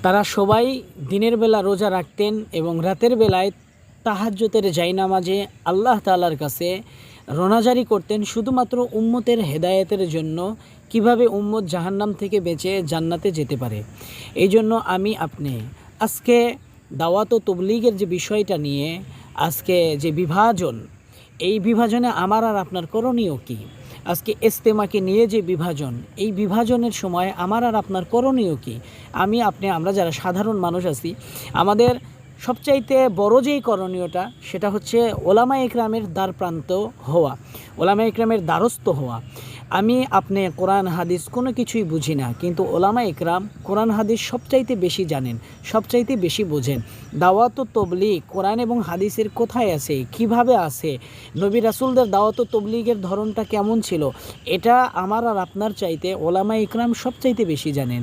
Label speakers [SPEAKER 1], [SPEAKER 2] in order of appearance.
[SPEAKER 1] তারা সবাই দিনের বেলা রোজা রাখতেন এবং রাতের বেলায় তাহাজ্জুদের জায়নামাজে আল্লাহ তাআলার কাছে রোনাজারি করতেন শুধুমাত্র উম্মতের হেদায়েতের জন্য, কিভাবে উম্মত জাহান্নাম থেকে বেঁচে জান্নাতে যেতে পারে। এই জন্য আমি আপনি আজকে দাওয়াত ও তবলিগের যে বিষয়টা নিয়ে আজকে যে বিভাজন, এই বিভাজনে আমার আর আপনার করণীয় কি? আজকে ইজতেমাকে নিয়ে যে বিভাজন, এই বিভাজনের সময় আমার আর আপনার করণীয় কি? আমরা যারা সাধারণ মানুষ আছি, আমাদের সবচাইতে বড় যেই করণীয়টা সেটা হচ্ছে ওলামা ইকরামের দ্বারপ্রান্ত হওয়া, ওলামা ইকরামের দ্বারস্থ হওয়া। আপনি কোরআন হাদিস কোনো কিছুই বুঝি না, কিন্তু ওলামা ইকরাম কোরআন হাদিস সবচাইতে বেশি জানেন, সবচাইতে বেশি বোঝেন। দাওয়াত ও তবলিগ কোরআন এবং হাদিসের কোথায় আছে, কিভাবে আছে, নবী রাসূলদের দাওয়াত ও তবলিগের ধরনটা কেমন ছিল, এটা আমার আর আপনার চাইতে ওলামা ইকরাম সবচাইতে বেশি জানেন।